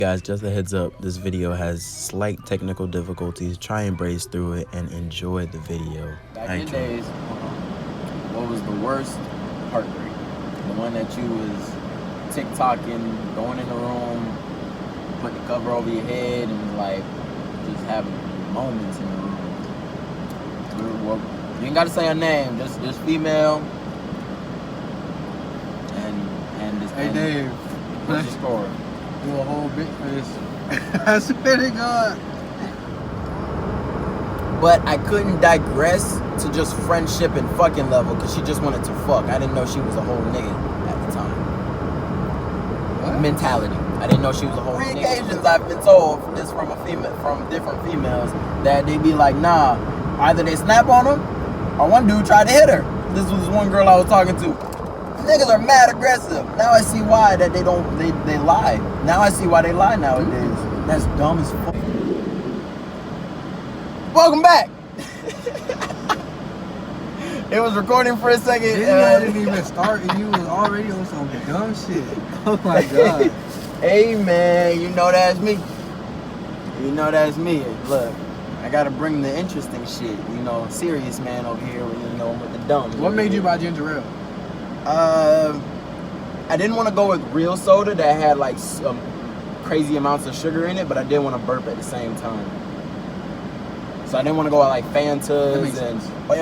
Guys, just a heads up, this video has slight technical difficulties. Try and brace through it and enjoy the video. Back in the days, what was the worst heartbreak? The one that you was TikToking, going in the room, put the cover over your head, and like just having moments in the room. You ain't gotta say her name, just female. And this. Hey Dave, what's the story? Do a whole bit for this. I swear to God. But I couldn't digress to just friendship and fucking level because she just wanted to fuck. I didn't know she was a whole nigga at the time. What? Mentality. I didn't know she was a whole nigga. Occasions I've been told this from different females that they be like, nah, either they snap on them or one dude tried to hit her. This was one girl I was talking to. Niggas are mad aggressive. Now I see why that they lie. Now I see why they lie nowadays. That's dumb as fuck. Welcome back. It was recording for a second. Didn't even start and you was already on some dumb shit. Oh my God. Hey man, you know that's me. You know that's me. Look, I gotta bring the interesting shit. You know, serious man over here. You know, with the dumb. What made you buy ginger ale? I didn't want to go with real soda that had like some crazy amounts of sugar in it, but I didn't want to burp at the same time. So I didn't want to go with like Fantas and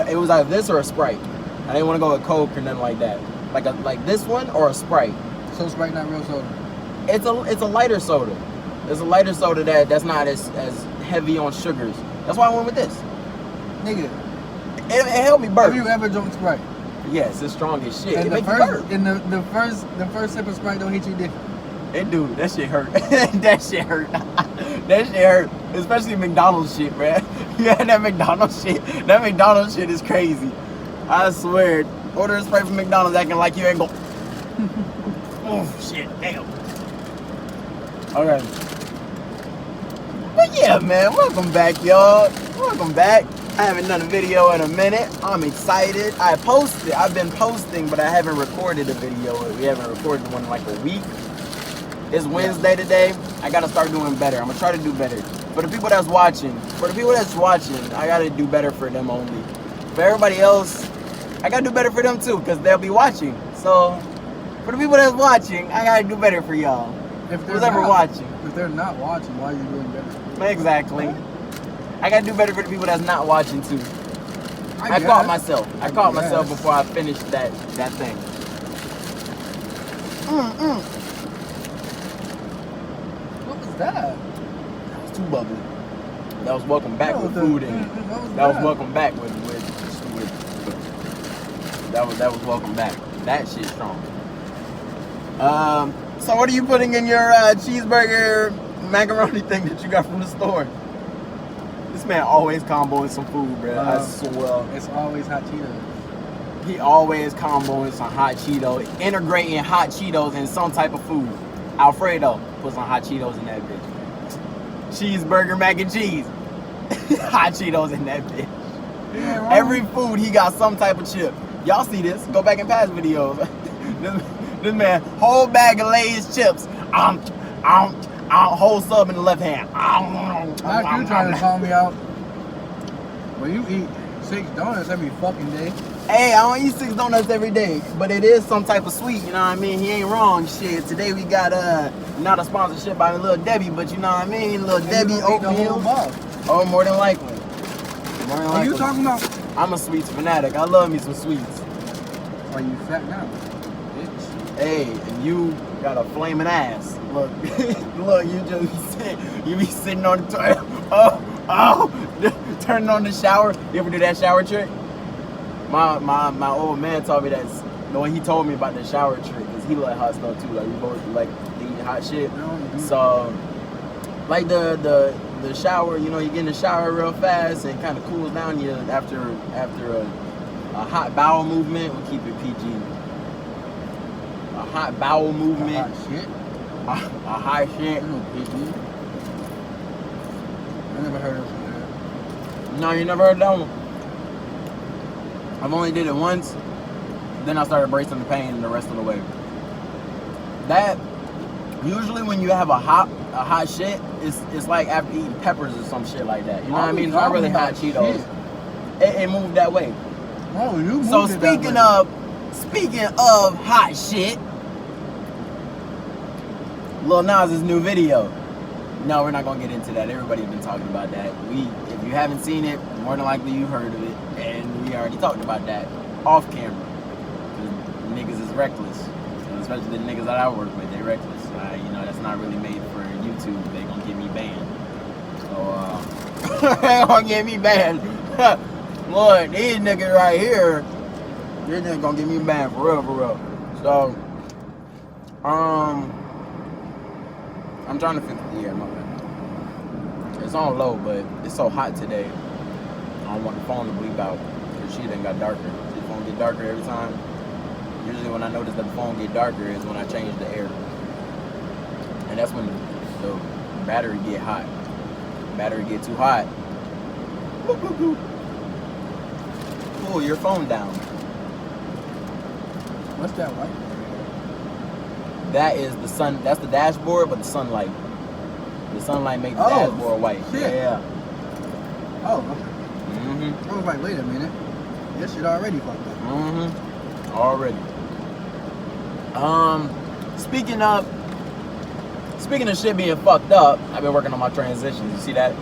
it was either this or a Sprite. I didn't want to go with Coke or nothing like that. Like this one or a Sprite. So Sprite not real soda. It's a lighter soda. It's a lighter soda that's not as heavy on sugars. That's why I went with this. Nigga, it helped me burp. have you ever drunk Sprite? Yes, it's strong as shit. And It the make you first, burp. and the first sip of Sprite don't hit you different. It do. That shit hurt. That shit hurt. That shit hurt. Especially McDonald's shit, man. Yeah, that McDonald's shit. That McDonald's shit is crazy. I swear. Order a Sprite from McDonald's acting like you ain't go. Oh shit, damn. Okay. But yeah, man, welcome back, y'all. Welcome back. I haven't done a video in a minute. I'm excited. I've been posting, but I haven't recorded a video. We haven't recorded one in like a week. It's Wednesday today. I gotta start doing better. I'm gonna try to do better. For the people that's watching, I gotta do better for them only. For everybody else, I gotta do better for them too, because they'll be watching. So, for the people that's watching, I gotta do better for y'all. If they're Who's ever watching. If they're not watching, why are you doing better? Exactly. I gotta do better for the people that's not watching too. I caught myself. I caught myself before I finished that thing. What was that? That was too bubbly. That was welcome back with food in it. That was welcome back with that was welcome back. That shit's strong. So what are you putting in your cheeseburger macaroni thing that you got from the store? This man always comboing some food, bro. I swear. It's always hot Cheetos. He always comboing some hot Cheetos, integrating hot Cheetos in some type of food. Alfredo put some hot Cheetos in that bitch. Cheeseburger, mac and cheese. Hot Cheetos in that bitch. Yeah, right. Every food, he got some type of chip. Y'all see this? Go back in past videos. This man, whole bag of Lay's chips. Whole sub in the left hand. Not you trying to call me out. Well, you eat 6 donuts every fucking day. Hey, I don't eat 6 donuts every day, but it is some type of sweet, you know what I mean? He ain't wrong, shit. Today we got, not a sponsorship by Little Debbie, but you know what I mean? Little Debbie oatmeal. Oh, more than likely. Are you talking about? I'm a sweets fanatic. I love me some sweets. Are you fat now, bitch? Hey, and you got a flaming ass. Look, look, you be sitting on the toilet. Oh, turning on the shower. You ever do that shower trick? My old man told me that's the one he told me about the shower trick, because he like hot stuff too. Like we both like to eat hot shit. So like the shower, you know, you get in the shower real fast and kind of cools down you after a hot bowel movement. We keep it PG. A hot bowel movement. A hot shit. A hot shit. PG. I never heard of that. No, you never heard that one. I've only did it once. Then I started bracing the pain the rest of the way. That Usually when you have a hot shit, it's like after eating peppers or some shit like that. You know what I mean? It's not really hot Cheetos. It moved that way. Oh, you moved So it that speaking of hot shit, Lil Nas' new video. No, we're not gonna get into that. Everybody's been talking about that. If you haven't seen it, more than likely you heard of it, and we already talked about that off camera. Niggas is reckless, especially the niggas that I work with. They reckless. That's not really made for YouTube. They gonna get me banned. So they gonna get me banned. Lord, these niggas right here, they're just gonna get me banned for real. So, I'm trying to fix the air, my bad. It's on low, but it's so hot today. I don't want the phone to bleep out. The shit done got darker. The phone get darker every time. Usually when I notice that the phone get darker is when I change the air. And that's when the battery get hot. Battery get too hot. Pull your phone down. What's that light? That is the sun. That's the dashboard, but the sunlight. The sunlight makes the dashboard white. Shit. Yeah. Oh, okay. I was like, wait a minute. This shit already fucked up. Already. Speaking of shit being fucked up, I've been working on my transitions. You see that?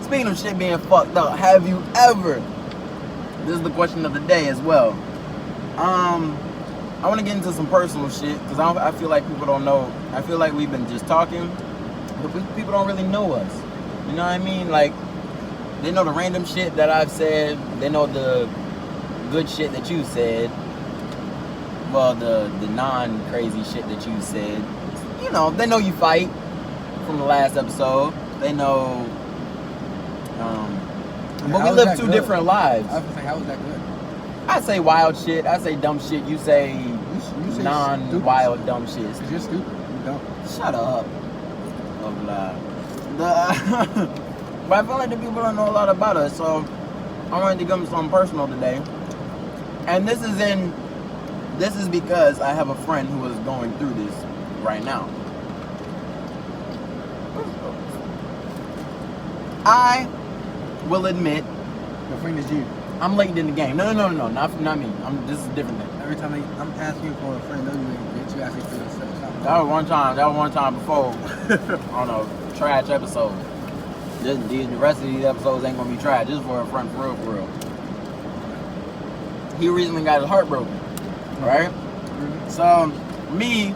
Speaking of shit being fucked up, have you ever? This is the question of the day as well. I want to get into some personal shit because I feel like people don't know. I feel like we've been just talking, but people don't really know us. You know what I mean? Like, they know the random shit that I've said. They know the good shit that you said. Well, the non-crazy shit that you said. You know, they know you fight from the last episode. They know. But we live two different lives. I was gonna say, how was that good? I say wild shit. I say dumb shit. You say non-wild dumb shit. Because you're stupid. You don't. Shut up. But I feel like the people don't know a lot about us, so I wanted to give them something personal today. And this is because I have a friend who is going through this right now. I will admit, your friend is you. I'm late in the game. No, not me. This is a different thing. Every time I'm asking for a friend, no, you ain't bitch. You asking for yourself. That was one time before on a trash episode. The rest of these episodes ain't gonna be trash. Just for a friend, for real. He recently got his heart broken, right? So me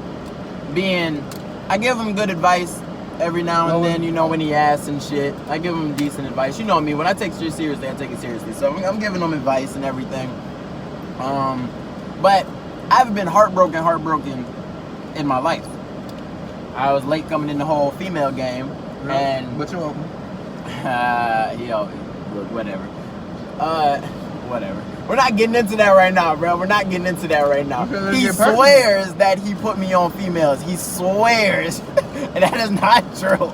I give him good advice every now and then. You know, when he asks and shit, I give him decent advice. You know me, when I take shit seriously, I take it seriously. So I'm giving him advice and everything. But I haven't been heartbroken in my life. I was late coming in the whole female game, and but you're welcome. Look, whatever. Whatever. We're not getting into that right now, bro. We're not getting into that right now. He swears that he put me on females. He swears. And that is not true.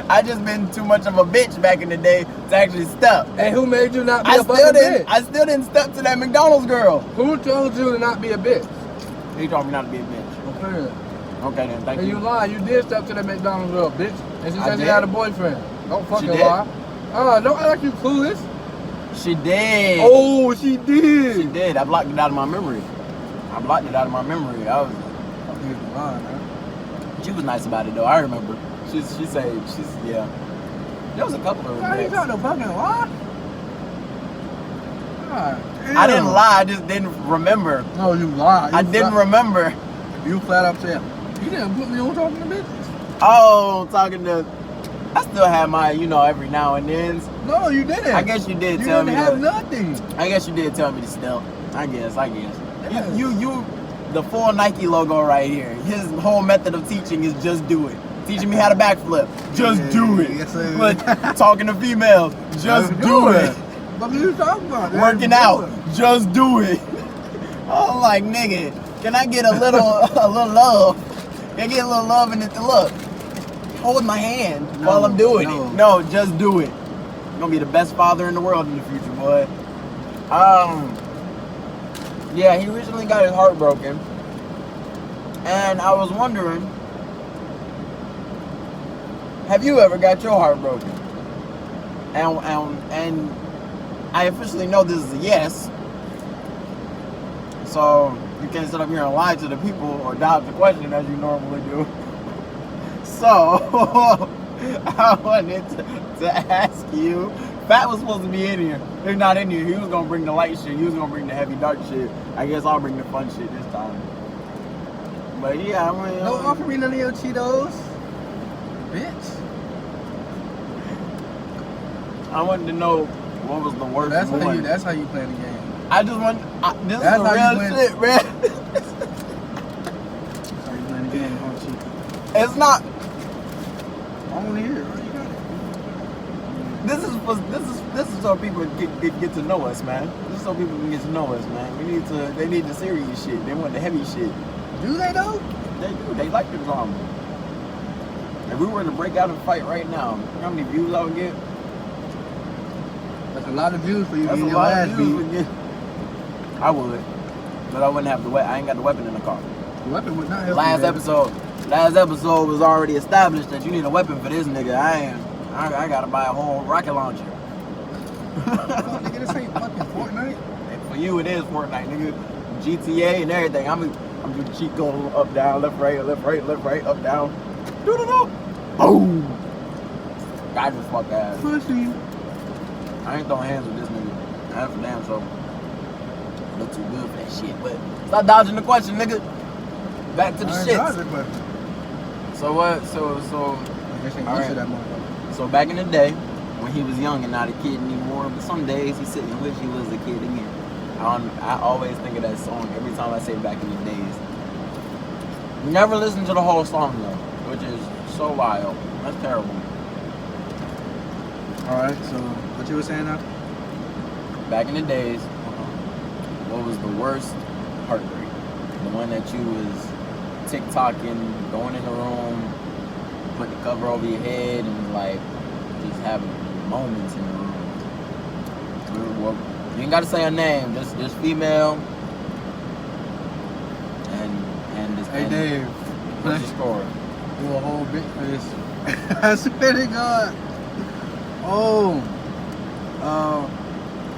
I just been too much of a bitch back in the day to actually step. Hey, who made you not be a fucking bitch? I still didn't step to that McDonald's girl. Who told you to not be a bitch? He told me not to be a bitch. Okay. Okay then, thank you. you. You lied. You did step to that McDonald's girl, bitch. And she said she had a boyfriend. Don't fucking lie. Don't act like you clueless. She did. Oh, she did. She did. I blocked it out of my memory. I was lying, man. She was nice about it though. I remember. She's yeah. There was a couple of regrets. You got no fucking lie. I didn't lie. I just didn't remember. No, you lied. I didn't remember. You flat up said, you didn't put me on talking to bitches. Oh, talking to. I still have my, every now and then. No, you didn't. I guess you did tell me. You didn't have nothing. I guess you did tell me to still. I guess. Yes. You, the full Nike logo right here. His whole method of teaching is just do it. Teaching me how to backflip. Just do it. Yes, sir. But talking to females. Just do it. What are you talking about? Working out. Just do it. Oh, like, nigga, can I get a little love? Can I get a little love in it to look? Hold my hand while I'm doing it. No, just do it. You're gonna be the best father in the world in the future, boy. Yeah, he recently got his heart broken. And I was wondering, have you ever got your heart broken? And I officially know this is a yes. So you can't sit up here and lie to the people or dodge the question as you normally do. So I wanted to ask you. Fat was supposed to be in here. He's not in here. He was gonna bring the light shit. He was gonna bring the heavy dark shit. I guess I'll bring the fun shit this time. But yeah, I mean, Don't offer me none of your Cheetos, bitch. I wanted to know what was the worst one. That's how you play the game. I just want. This That's is how you real win. shit, man. That's how you play the game, don't you? It's not. I want to hear it. Bro. You got it. This is so people get to know us, man. This is so people can get to know us, man. They need the serious shit. They want the heavy shit. Do they though? They do. They like the drama. If we were to break out and fight right now, you know how many views I would get? That's a lot of views for you. That's a Your lot ass of views beat. we get. I would, but I wouldn't have the weapon. I ain't got the weapon in the car. The weapon would not help Last you, episode was already established that you need a weapon for this nigga. I gotta buy a whole rocket launcher. Fuck, nigga, this ain't fucking Fortnite. And for you, it is Fortnite, nigga. GTA and everything. I'm doing cheat code up, down, left, right, up, down. Do. Boom. I just fuck ass. Pussy. I ain't throwing hands with this nigga. That's for damn sure. Look too good for that shit, but stop dodging the question, nigga. Back to the shit. So what? So alright. So back in the day, when he was young and not a kid anymore, but some days he sit and wish he was a kid again. I always think of that song every time I say back in the days. Never listen to the whole song though, which is so wild. That's terrible. Alright, so what you were saying now? Back in the days, what was the worst heartbreak? The one that you was TikToking, going in the room, put the cover over your head, and like just having moments in the room. Well, you ain't gotta say her name, just female. And this. Hey Dave, What's the score? do a whole bit for this. I swear to God. Oh,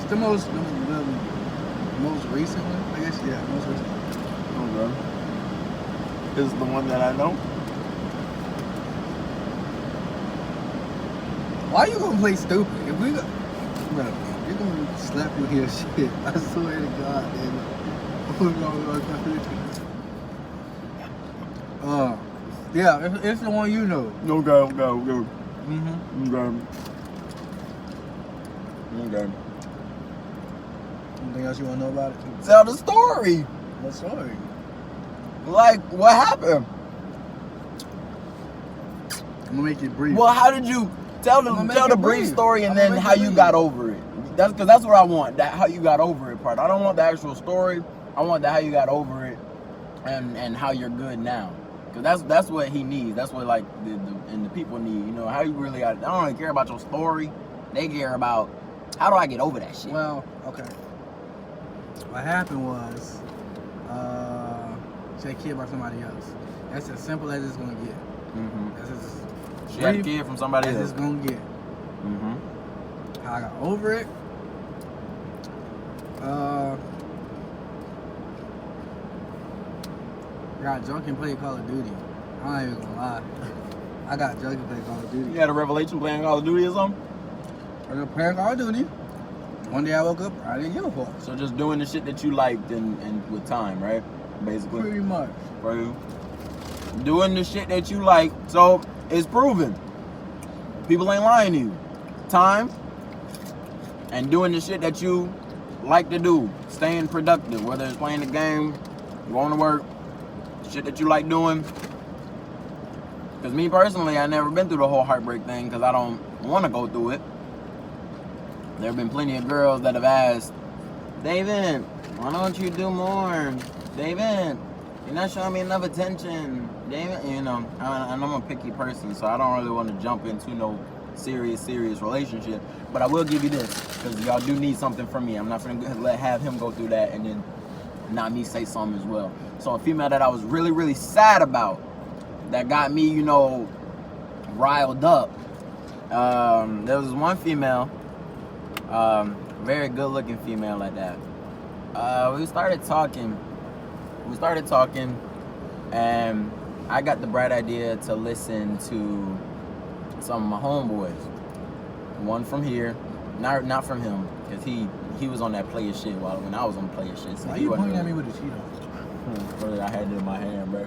it's the most recent one, I guess. Yeah, most recent. Okay. This is the one that I know. Why you gonna play stupid? If we go, bro, you're gonna slap you here, shit. I swear to God, damn it. Yeah, it's the one you know. Okay. Mm-hmm. Okay. Anything else you wanna know about it? Tell the story. What story? Like, what happened? I'm gonna make it brief. Well, how did you tell the brief story and then how you got over it? That's because that's what I want. That how you got over it part. I don't want the actual story. I want the how you got over it and how you're good now. Because that's what he needs. That's what like the people need. You know how you really got. I don't really care about your story. They care about how do I get over that shit. Well, okay. What happened was, she had a kid by somebody else. That's as simple as it's gonna get. Mm-hmm. That's as She had a kid from somebody as else. it's gonna get. Mm-hmm. How I got over it. I got drunk and played Call of Duty. I'm not even gonna lie. I got drunk and played Call of Duty. You had a revelation playing Call of Duty or something? I was playing Call of Duty. One day I woke up, I didn't give a fuck. So just doing the shit that you liked and with time, right? Basically. Pretty much. For you. Doing the shit that you like, so it's proven. People ain't lying to you. Time and doing the shit that you like to do. Staying productive, whether it's playing the game, going to work, shit that you like doing. Because me personally, I never been through the whole heartbreak thing because I don't want to go through it. There have been plenty of girls that have asked, David, why don't you do more? David, you're not showing me enough attention. David, you know, and I'm a picky person, so I don't really want to jump into no serious relationship. But I will give you this, because y'all do need something from me. I'm not going to have him go through that and then not me say something as well. So a female that I was really sad about, that got me, you know, riled up. There was one female, very good looking female like that. We started talking, and I got the bright idea to listen to some of my homeboys. One from here, not from him, because he was on that player shit when I was on player shit. So Why he you wasn't pointing at really- me with the Cheetos? Bro, I had it in my hand, bro.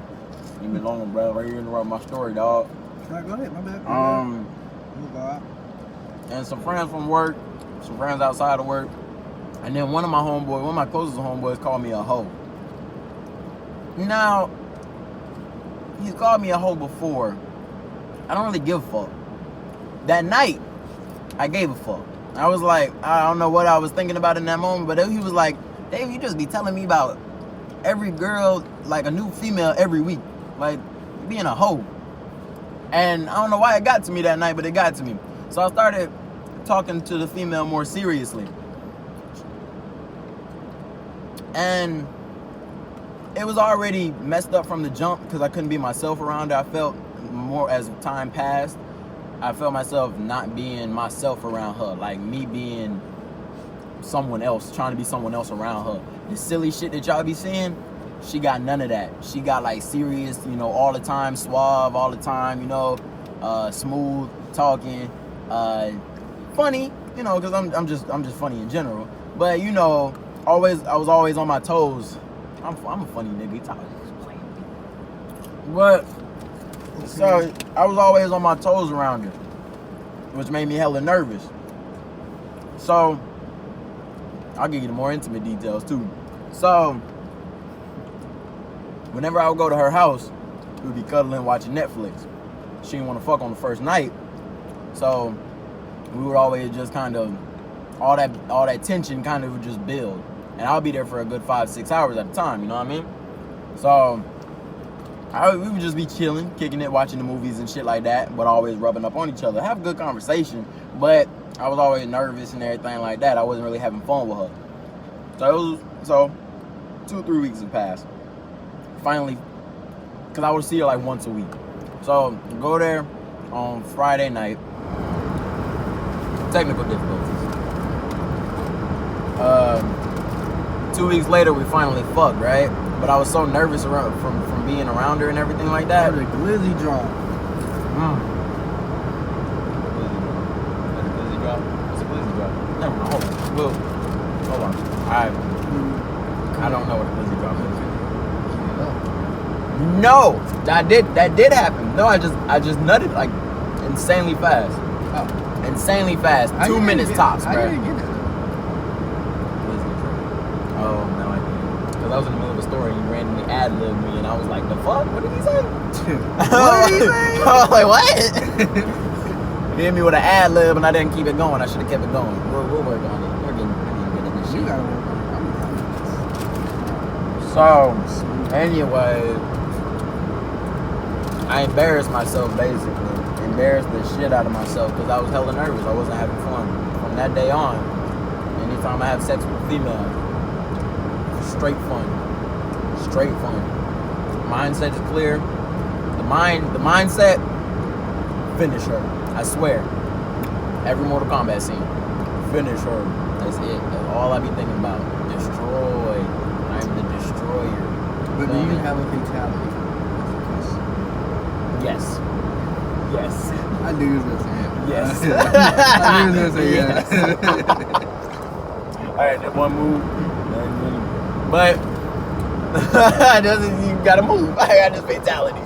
Leave me alone, bro. Right here interrupt my story, dog. Go ahead, my bad. And some friends from work, some friends outside of work, and then one of my closest homeboys called me a hoe. Now, he's called me a hoe before. I don't really give a fuck. That night, I gave a fuck. I was like, I don't know what I was thinking about in that moment, but he was like, Dave, you just be telling me about every girl, like a new female every week. Like, being a hoe. And I don't know why it got to me that night, but it got to me. So I started talking to the female more seriously. And it was already messed up from the jump because I couldn't be myself around her. I felt more as time passed, I felt myself not being myself around her. Like me being someone else, trying to be someone else around her. The silly shit that y'all be seeing, she got none of that. She got like serious, all the time, suave all the time, smooth talking, funny, because I'm just funny in general. But I was always on my toes. I'm a funny nigga. But so I was always on my toes around her, which made me hella nervous. So I'll give you the more intimate details too. So whenever I would go to her house, we would be cuddling, watching Netflix. She didn't want to fuck on the first night, so we would always just kind of all that tension kind of would just build, and I'll be there for a good 5-6 hours at a time. You know what I mean? So we would just be chilling, kicking it, watching the movies and shit like that, but always rubbing up on each other. Have a good conversation, but I was always nervous and everything like that. I wasn't really having fun with her. So 2-3 weeks have passed. Finally, because I would see her like once a week. So go there on Friday night. Technical difficulties. 2 weeks later, we finally fucked, right? But I was so nervous from being around her and everything like that. The glizzy drop. Glizzy drop? What's a glizzy drop? Never mind. Hold on. I don't know what a glizzy drop is. No, that did happen. No, I just nutted like insanely fast. Oh. Insanely fast. 2 minutes tops, bro. I didn't get it. Oh no, I didn't. Because I was in the middle of a story and you randomly ad-libbed me and I was like, the fuck? What did he say? What did he say? I was like, what? He hit me with an ad-lib and I didn't keep it going. I should have kept it going. We'll work on it. We're getting good at this shit. You gotta work on it. So, anyway, I embarrassed myself basically. Embarrassed the shit out of myself because I was hella nervous. I wasn't having fun. From that day on, anytime I have sex with a female, straight fun. Mindset is clear. The mindset, finish her. I swear. Every Mortal Kombat scene, finish her. That's it. That's all I be thinking about. Destroy. I'm the destroyer. But do you have a fatality? Yes. I knew you was gonna say it. Yes. I knew you was gonna say yes. Alright, that one move. But you gotta move. I got this fatality.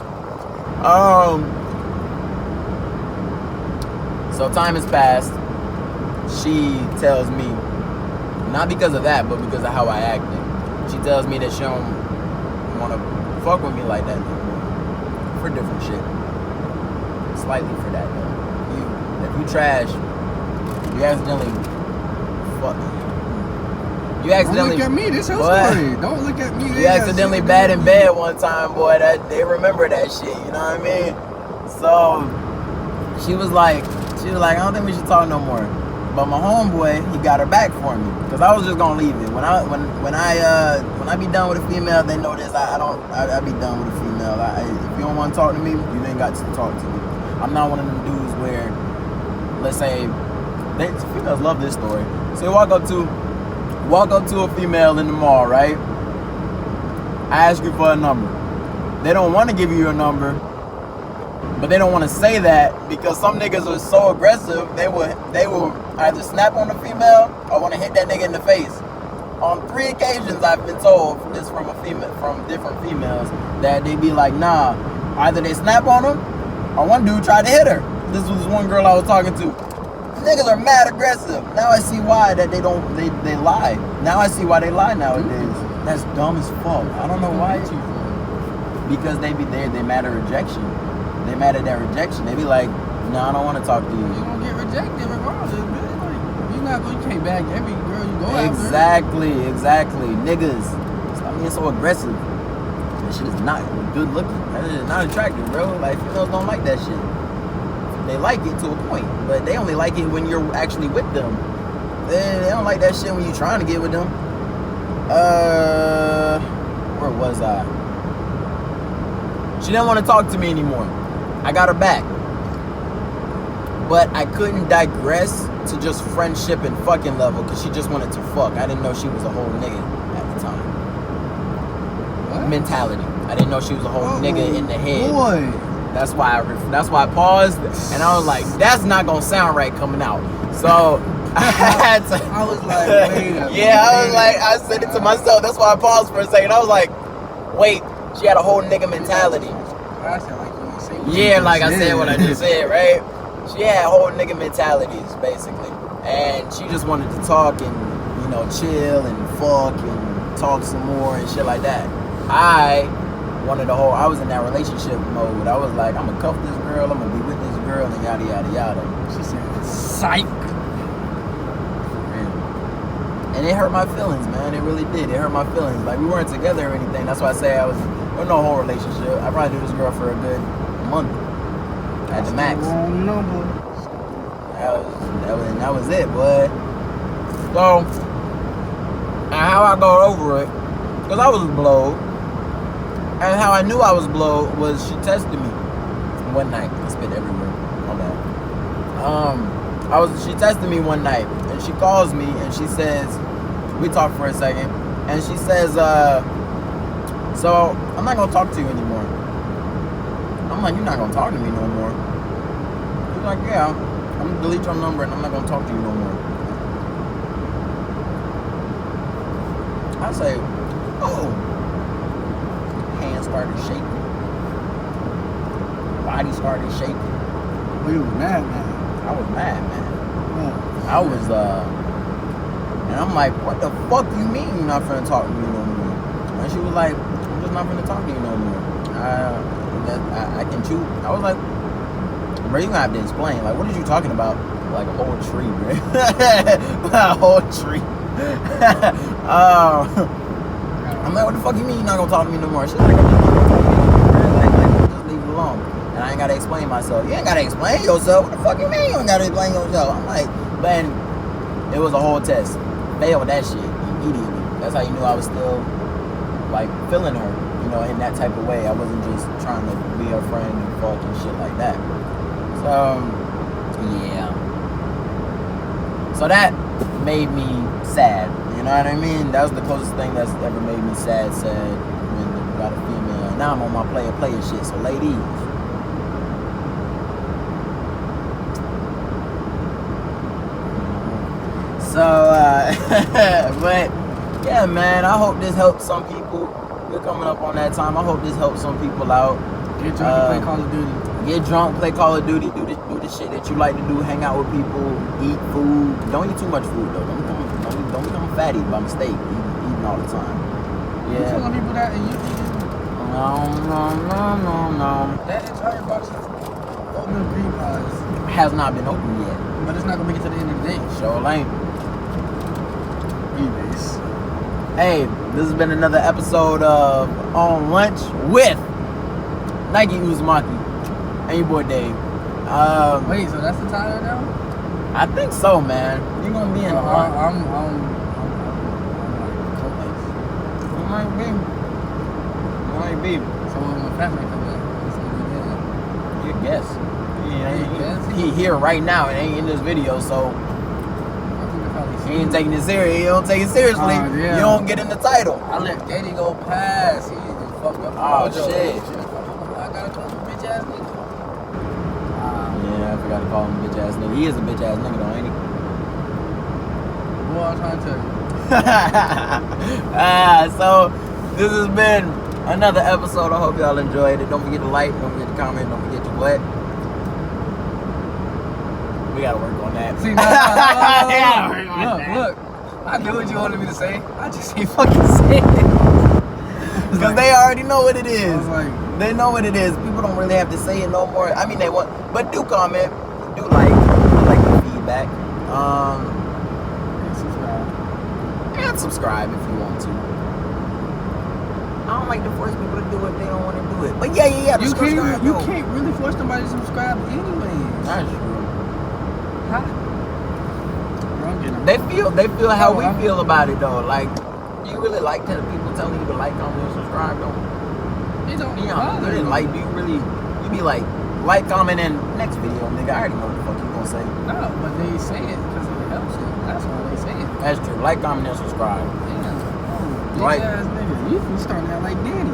So time has passed. She tells me, not because of that, but because of how I acted. She tells me that she don't want to fuck with me like that anymore. For different shit. Slightly for that though. If you trash, you accidentally fuck. You accidentally. Don't look at me. This your story. Don't look at me. You accidentally bad in bed one time, boy. They remember that shit. You know what I mean? So she was like, I don't think we should talk no more. But my homeboy, he got her back for me, cause I was just gonna leave it. When I be done with a female, they know this. I be done with a female. If you don't want to talk to me, you ain't got to talk to me. I'm not one of them dudes where, let's say, females love this story. So you walk up to a female in the mall, right? I ask you for a number. They don't want to give you your number, but they don't want to say that because some niggas are so aggressive. They will either snap on the female or want to hit that nigga in the face. On 3 occasions, I've been told this from different females that they be like, nah, either they snap on them or one dude tried to hit her. This was one girl I was talking to. Niggas are mad aggressive. Now I see why that they lie. Now I see why they lie nowadays. That's dumb as fuck. I don't know why. Because they mad at rejection. They mad at that rejection. They be like, no, I don't want to talk to you. You gonna get rejected regardless, man. Like, you can't bag every girl you go after. Exactly. Niggas, stop being so aggressive. That shit is not good looking. That shit is not attractive, bro. Like, females don't like that shit. They like it to a point, but they only like it when you're actually with them. They don't like that shit when you're trying to get with them. Where was I? She didn't want to talk to me anymore. I got her back. But I couldn't digress to just friendship and fucking level because she just wanted to fuck. I didn't know she was a whole nigga at the time. What? Mentality. I didn't know she was a whole nigga in the head. Boy. That's why I paused and I was like, that's not gonna sound right coming out. So I had to. I was like, wait a yeah, I was like, I said it to myself. That's why I paused for a second. I was like, wait, she had a whole nigga mentality. I said like what you say. Yeah, like I said what I just said, right? She had whole nigga mentalities, basically. And she just wanted to talk and, chill and fuck and talk some more and shit like that. I was in that relationship mode. I was like, I'm gonna cuff this girl, I'm gonna be with this girl, and yada, yada, yada. She said, psych. And it hurt my feelings, man. It really did. It hurt my feelings. Like, we weren't together or anything. That's why I say there was no whole relationship. I probably knew this girl for a good month. At the max. Wrong number. That was it, boy. So, and how I got over it, because I was blowed. And how I knew I was blowed was she tested me one night. I spit everywhere. My bad. She tested me one night, and she calls me, and she says, we talked for a second, and she says, so I'm not gonna talk to you anymore. I'm like, you're not gonna talk to me no more. She's like, yeah, I'm gonna delete your number, and I'm not gonna talk to you no more. I say, oh. Hands started shaking. Body started shaking. Well, you was mad, man. I was mad, man. Oh, I was, and I'm like, what the fuck you mean you're not finna talk to me no more? And she was like, I'm just not finna talk to you no more. I can choose. I was like, bro, you gonna have to explain. Like, what are you talking about? Like a whole tree, bro. A whole tree. I'm like, what the fuck you mean you're not gonna talk to me no more? She's like, I'm just not gonna talk to you no more, man. Like, just leave it alone. And I ain't gotta explain myself. You ain't gotta explain yourself. What the fuck you mean you ain't gotta explain yourself? I'm like, man, it was a whole test. Failed that shit immediately. That's how you knew I was still, like, feeling her, in that type of way. I wasn't just trying to be her friend and fuck and shit like that. So, yeah. So that made me sad. You know what I mean? That was the closest thing that's ever made me sad when you got a female. Now I'm on my player shit. So ladies, but yeah, man, I hope this helps some people. We're coming up on that time. I hope this helps some people out. Get drunk and play Call of Duty. Get drunk, play Call of Duty, do the shit that you like to do, hang out with people, eat food. Don't eat too much food though. Don't become fatty by mistake, eating all the time. Yeah. You telling people that and you No. that entire box of oatmeal cream pies Has not been opened yet. but it's not gonna make it to the end of the day. Sure ain't. Anyways. Hey, this has been another episode of On Lunch with Nike Uzumaki and your boy Dave. Wait, so that's the title now? I think so, man. You're gonna be in the I'm Might be. So when my fat man comes out, it's gonna be there. You guess. He here right now and ain't in this video, so he ain't taking it serious. He don't take it seriously. Yeah. You don't get in the title. I let Daddy go past. He just fucked up. Oh, shit. I gotta call him a bitch ass nigga. Yeah, I forgot to call him a bitch ass nigga. He is a bitch ass nigga though, ain't he? What I'm trying to tell you. So this has been another episode. I hope y'all enjoyed it. Don't forget to like, don't forget to comment, don't forget to what? We gotta work on that. See, look. I knew what you wanted me to say. I just ain't fucking say it. Because they already know what it I is. was like, They know what it is. People don't really have to say it no more. I mean, they want, but do comment, do like the feedback. And subscribe if you want to. I don't like to force people to do it if they don't want to do it. But yeah. you can't really force somebody to subscribe anyway. That's true. Huh? They feel how we feel about it though. Like, do you really like people telling you to like, comment, and subscribe? Don't. It don't You bother didn't me. like? Do you really? You be like comment, and next video, nigga. I already know what the fuck you gonna say. No, but they say it because it helps it. That's why they say it. That's true. Like, comment, and subscribe. Yeah. Oh, bitch Right. ass nigga. You starting out like Daddy.